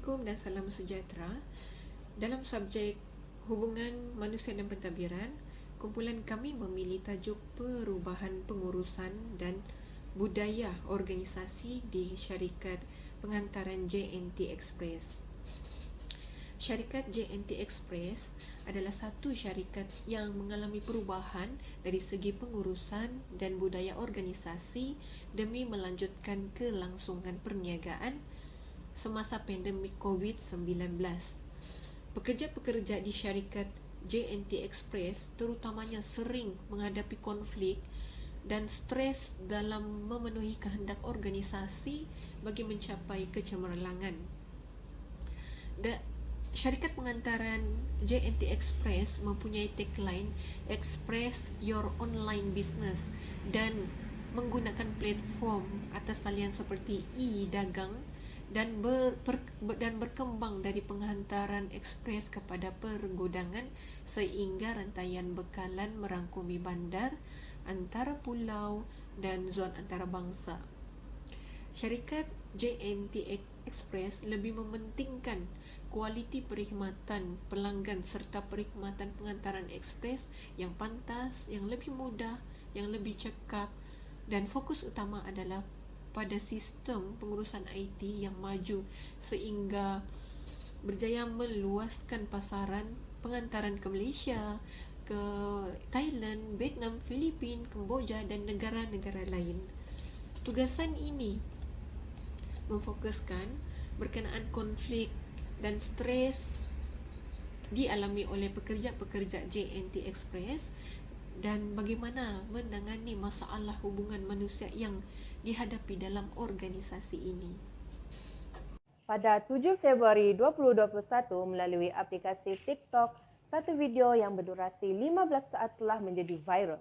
Assalamualaikum dan salam sejahtera. Dalam subjek hubungan manusia dan pentadbiran, kumpulan kami memilih tajuk perubahan pengurusan dan budaya organisasi di syarikat pengantaran JNT Express. Syarikat JNT Express adalah satu syarikat yang mengalami perubahan dari segi pengurusan dan budaya organisasi demi melanjutkan kelangsungan perniagaan semasa pandemik COVID-19. Pekerja-pekerja di syarikat JNT Express terutamanya sering menghadapi konflik dan stres dalam memenuhi kehendak organisasi bagi mencapai kecemerlangan. Syarikat pengantaran JNT Express mempunyai tagline Express Your Online Business dan menggunakan platform atas talian seperti e-dagang dan berkembang dari penghantaran ekspres kepada pergudangan sehingga rantaian bekalan merangkumi bandar, antara pulau dan zon antarabangsa. Syarikat JNT Express lebih mementingkan kualiti perkhidmatan pelanggan serta perkhidmatan pengantaran ekspres yang pantas, yang lebih mudah, yang lebih cekap, dan fokus utama adalah pada sistem pengurusan IT yang maju sehingga berjaya meluaskan pasaran pengantaran ke Malaysia, ke Thailand, Vietnam, Filipina, Kemboja dan negara-negara lain. Tugasan ini memfokuskan berkenaan konflik dan stres dialami oleh pekerja-pekerja JNT Express dan bagaimana menangani masalah hubungan manusia yang dihadapi dalam organisasi ini. Pada 7 Februari 2021 melalui aplikasi TikTok, satu video yang berdurasi 15 saat telah menjadi viral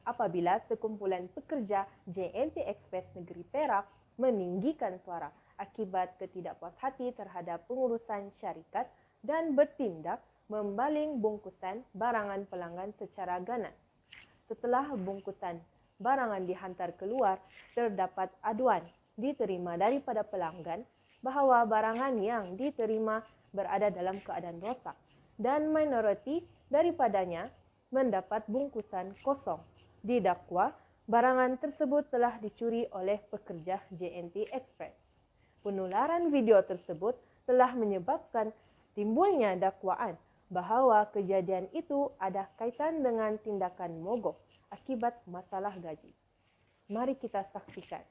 apabila sekumpulan pekerja JNT Express Negeri Perak meninggikan suara akibat ketidakpuashati terhadap pengurusan syarikat dan bertindak membaling bungkusan barangan pelanggan secara ganas. Setelah bungkusan barangan dihantar keluar, terdapat aduan diterima daripada pelanggan bahawa barangan yang diterima berada dalam keadaan rosak dan minoriti daripadanya mendapat bungkusan kosong. Didakwa barangan tersebut telah dicuri oleh pekerja JNT Express. Penularan video tersebut telah menyebabkan timbulnya dakwaan bahawa kejadian itu ada kaitan dengan tindakan mogok akibat masalah gaji. Mari kita saksikan.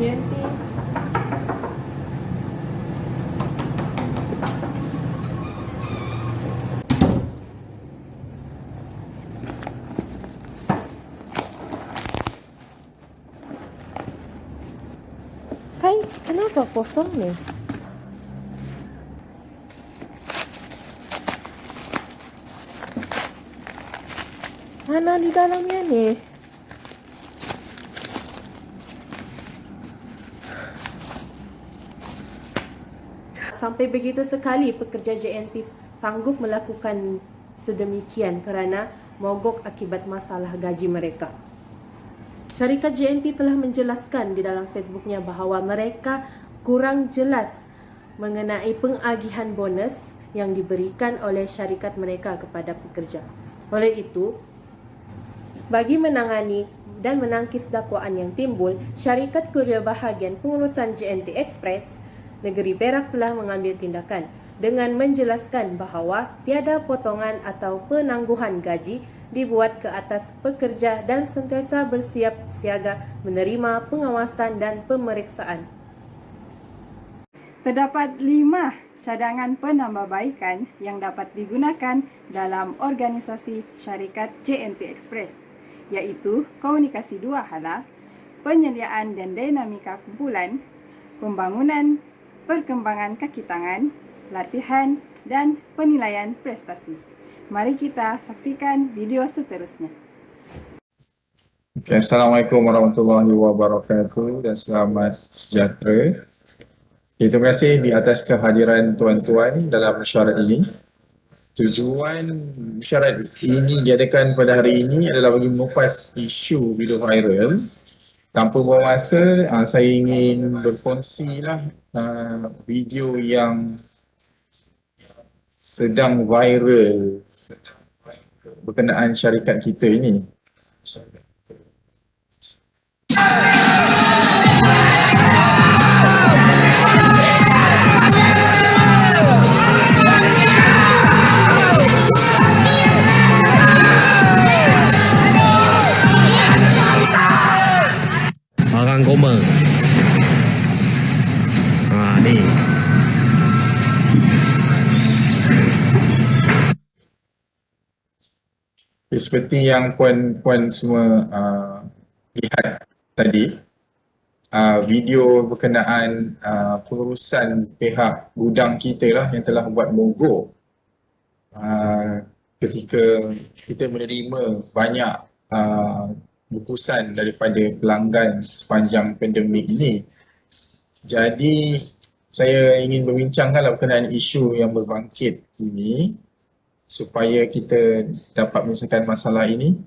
JNT Hai, kenapa kosong ni? Mana di dalamnya ni? Sampai begitu sekali pekerja JNT sanggup melakukan sedemikian kerana mogok akibat masalah gaji mereka. Syarikat JNT telah menjelaskan di dalam Facebooknya bahawa mereka kurang jelas mengenai pengagihan bonus yang diberikan oleh syarikat mereka kepada pekerja. Oleh itu, bagi menangani dan menangkis dakwaan yang timbul, Syarikat Kurier Bahagian Pengurusan JNT Express Negeri Perak telah mengambil tindakan dengan menjelaskan bahawa tiada potongan atau penangguhan gaji dibuat ke atas pekerja dan sentiasa bersiap siaga menerima pengawasan dan pemeriksaan. Terdapat 5 cadangan penambahbaikan yang dapat digunakan dalam organisasi syarikat JNT Express, iaitu komunikasi dua hala, penyediaan dan dinamika kumpulan, pembangunan, perkembangan kaki tangan, latihan dan penilaian prestasi. Mari kita saksikan video seterusnya. Okay, Assalamualaikum warahmatullahi wabarakatuh dan selamat sejahtera. Terima kasih di atas kehadiran tuan-tuan dalam mesyuarat ini. Tujuan mesyuarat ini diadakan pada hari ini adalah bagi mengupas isu video viral. Tanpa buang masa, saya ingin berkongsilah video yang sedang viral berkenaan syarikat kita ini. Orang koma. Ni. Seperti yang puan-puan semua lihat tadi, video berkenaan pengurusan pihak gudang kita lah yang telah membuat mogok ketika kita menerima banyak bungkusan daripada pelanggan sepanjang pandemik ini. Jadi saya ingin membincangkan berkenaan isu yang berbangkit ini supaya kita dapat menyelesaikan masalah ini.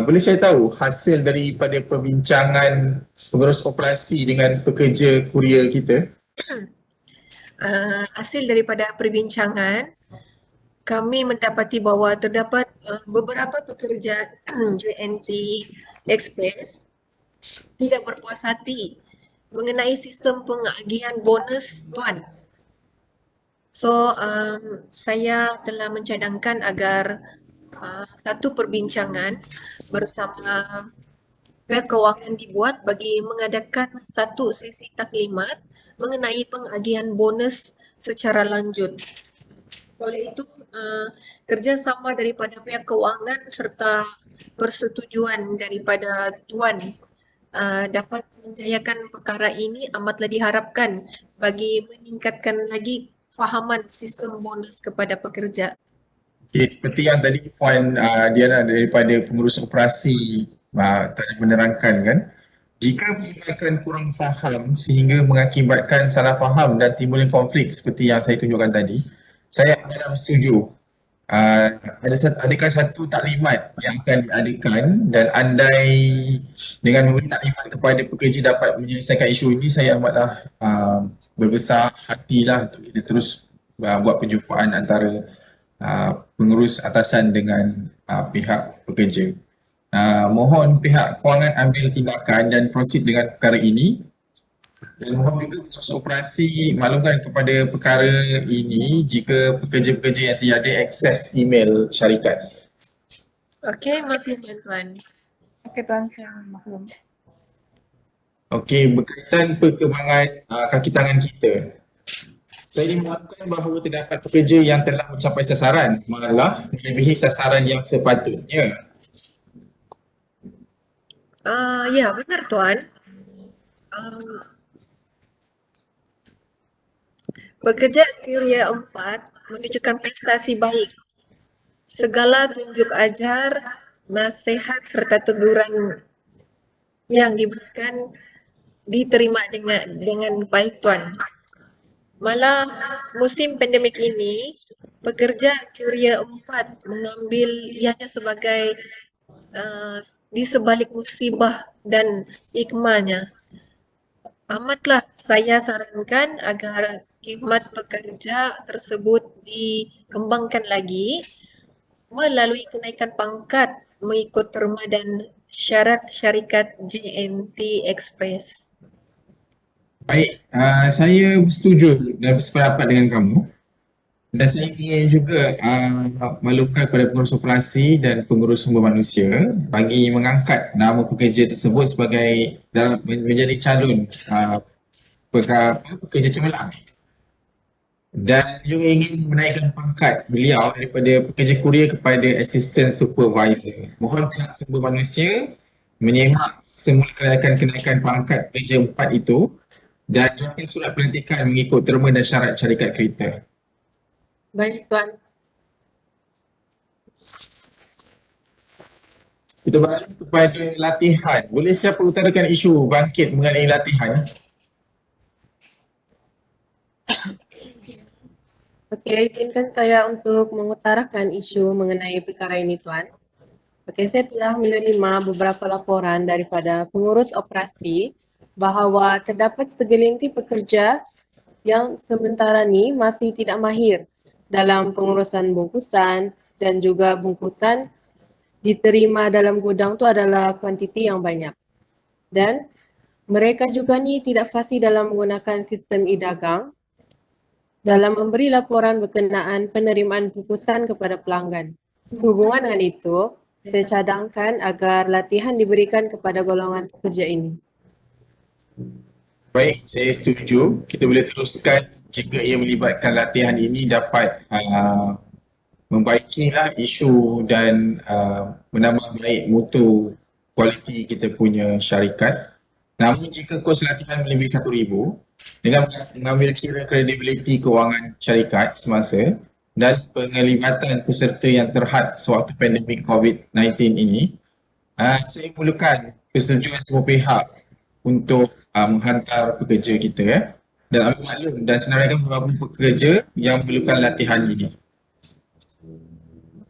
Boleh saya tahu hasil daripada perbincangan pengurus operasi dengan pekerja kurier kita? Hasil daripada perbincangan, kami mendapati bahawa terdapat beberapa pekerja JNT Express tidak berpuas hati mengenai sistem pengagihan bonus tuan. So, saya telah mencadangkan agar satu perbincangan bersama pihak kewangan dibuat bagi mengadakan satu sesi taklimat mengenai pengagihan bonus secara lanjut. Oleh itu, kerjasama daripada pihak kewangan serta persetujuan daripada tuan dapat menjayakan perkara ini amatlah diharapkan bagi meningkatkan lagi fahaman sistem bonus kepada pekerja. Okay, seperti yang tadi Puan Diana daripada pengurus operasi tadi menerangkan kan, jika pelanggan kurang faham sehingga mengakibatkan salah faham dan timbulnya konflik seperti yang saya tunjukkan tadi, saya adalah setuju. Adakah satu taklimat yang akan diadakan dan andai dengan memberi taklimat kepada pekerja dapat menyelesaikan isu ini, saya amatlah berbesar hatilah untuk kita terus buat perjumpaan antara pengurus atasan dengan pihak pekerja. Mohon pihak kewangan ambil tindakan dan proceed dengan perkara ini. Dan mohon juga pengurus operasi maklumkan kepada perkara ini jika pekerja-pekerja yang tiada akses email syarikat. Okey, maklum tuan. Okey tuan, saya maklum. Okey, berkaitan perkembangan kaki tangan kita. Saya dimaklumkan bahawa terdapat pekerja yang telah mencapai sasaran, malah melebihi sasaran yang sepatutnya. Ya, benar tuan. Pekerja Kurier 4 menunjukkan prestasi baik. Segala tunjuk ajar, nasihat serta teguran yang diberikan diterima dengan baik tuan. Malah musim pandemik ini, pekerja Kurier 4 mengambil ianya sebagai di sebalik musibah dan hikmahnya. Amatlah saya sarankan agar khidmat pekerja tersebut dikembangkan lagi melalui kenaikan pangkat mengikut terma dan syarat syarikat JNT Express. Baik, saya setuju dan bersependapat dengan kamu. Dan saya ingin juga maklumkan kepada pengurus operasi dan pengurus sumber manusia bagi mengangkat nama pekerja tersebut sebagai dalam menjadi calon pekerja cemerlang. Dan juga ingin menaikkan pangkat beliau daripada pekerja kurier kepada assistant supervisor. Mohon pihak sumber manusia menyemak semua kenaikan pangkat pekerja 4 itu dan draftkan surat pelantikan mengikut terma dan syarat syarikat kereta. Baik, Tuan. Kita balik kepada latihan. Boleh siapa utarakan isu bangkit mengenai latihan? Okey, izinkan saya untuk mengutarakan isu mengenai perkara ini, Tuan. Okey, saya telah menerima beberapa laporan daripada pengurus operasi bahawa terdapat segelintir pekerja yang sementara ni masih tidak mahir dalam pengurusan bungkusan dan juga bungkusan diterima dalam gudang tu adalah kuantiti yang banyak. Dan mereka juga ni tidak fasih dalam menggunakan sistem e-dagang dalam memberi laporan berkenaan penerimaan bungkusan kepada pelanggan. Sehubungan dengan itu, saya cadangkan agar latihan diberikan kepada golongan pekerja ini. Baik, saya setuju. Kita boleh teruskan jika ia melibatkan latihan ini dapat membaikilah isu dan menambah baik mutu kualiti kita punya syarikat. Namun jika kos latihan melebihi 1,000 dengan mengambil kira kredibiliti kewangan syarikat semasa dan penglibatan peserta yang terhad sewaktu pandemik COVID-19 ini, saya perlukan persetujuan semua pihak untuk menghantar pekerja kita dan ambil maklum dan senaraikan beberapa pekerja yang memerlukan latihan ini.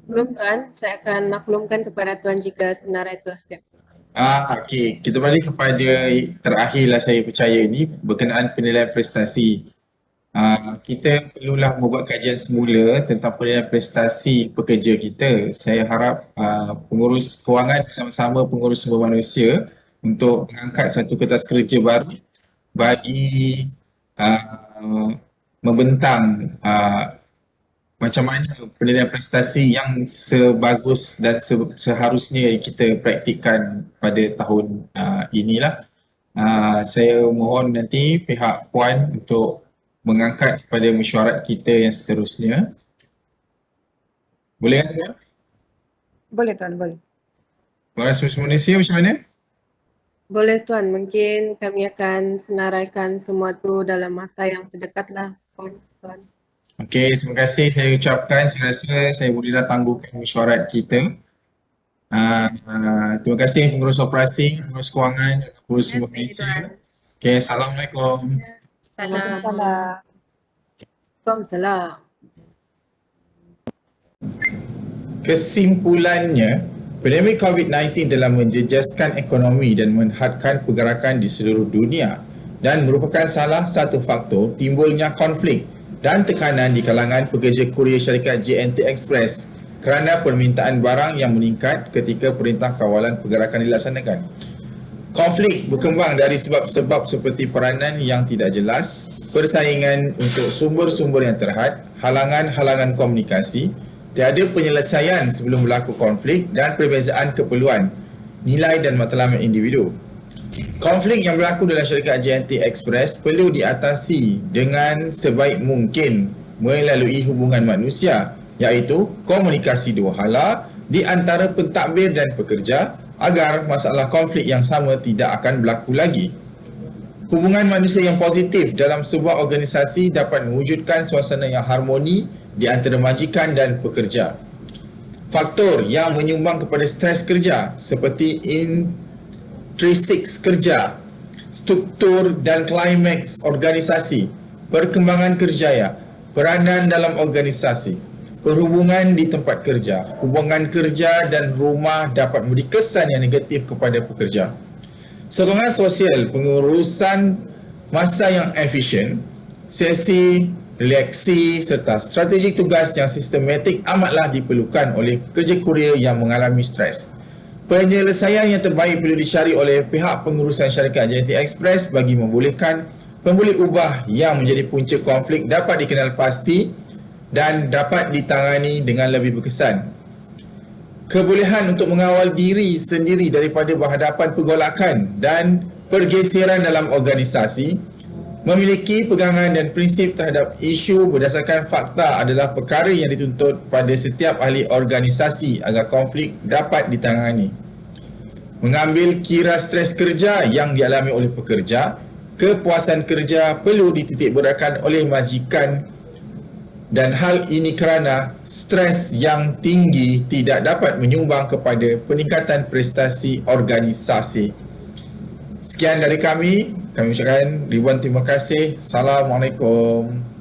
Belum, Tuan, saya akan maklumkan kepada Tuan jika senarai telah siap. Okey, kita balik kepada terakhirlah saya percaya ini berkenaan penilaian prestasi. Kita perlulah membuat kajian semula tentang penilaian prestasi pekerja kita. Saya harap pengurus kewangan bersama-sama pengurus sumber manusia untuk mengangkat satu kertas kerja baru bagi membentang macam mana penilaian prestasi yang sebagus dan seharusnya kita praktikkan pada tahun inilah. Saya mohon nanti pihak Puan untuk mengangkat kepada mesyuarat kita yang seterusnya. Boleh kan Puan? Boleh Tuan, boleh. Pengurus Sumber Manusia macam mana? Boleh, Tuan. Mungkin kami akan senaraikan semua tu dalam masa yang terdekatlah, Tuan. Okey, terima kasih saya ucapkan. Saya rasa saya bolehlah tangguhkan mesyuarat kita. Terima kasih pengurus operasi, pengurus kewangan, pengurus Sumber Manusia. Okey, Assalamualaikum. Salam. Waalaikumsalam. Kesimpulannya, pandemik COVID-19 telah menjejaskan ekonomi dan menghadkan pergerakan di seluruh dunia dan merupakan salah satu faktor timbulnya konflik dan tekanan di kalangan pekerja kurier syarikat JNT Express kerana permintaan barang yang meningkat ketika Perintah Kawalan Pergerakan dilaksanakan. Konflik berkembang dari sebab-sebab seperti peranan yang tidak jelas, persaingan untuk sumber-sumber yang terhad, halangan-halangan komunikasi, tiada penyelesaian sebelum berlaku konflik dan perbezaan keperluan, nilai dan matlamat individu. Konflik yang berlaku dalam syarikat JNT Express perlu diatasi dengan sebaik mungkin melalui hubungan manusia, iaitu komunikasi dua hala di antara pentadbir dan pekerja agar masalah konflik yang sama tidak akan berlaku lagi. Hubungan manusia yang positif dalam sebuah organisasi dapat mewujudkan suasana yang harmoni di antara majikan dan pekerja. Faktor yang menyumbang kepada stres kerja seperti intrinsic kerja, struktur dan klimaks organisasi, perkembangan kerjaya, peranan dalam organisasi, perhubungan di tempat kerja, hubungan kerja dan rumah dapat memberi kesan yang negatif kepada pekerja. Sokongan sosial, pengurusan masa yang efisien, sesi relaksi serta strategi tugas yang sistematik amatlah diperlukan oleh pekerja kurier yang mengalami stres. Penyelesaian yang terbaik perlu dicari oleh pihak pengurusan syarikat JNT Express bagi membolehkan pembuli ubah yang menjadi punca konflik dapat dikenal pasti dan dapat ditangani dengan lebih berkesan. Kebolehan untuk mengawal diri sendiri daripada berhadapan pergolakan dan pergeseran dalam organisasi, memiliki pegangan dan prinsip terhadap isu berdasarkan fakta adalah perkara yang dituntut pada setiap ahli organisasi agar konflik dapat ditangani. Mengambil kira stres kerja yang dialami oleh pekerja, kepuasan kerja perlu dititikberatkan oleh majikan dan hal ini kerana stres yang tinggi tidak dapat menyumbang kepada peningkatan prestasi organisasi. Sekian dari kami ucapkan ribuan terima kasih. Assalamualaikum.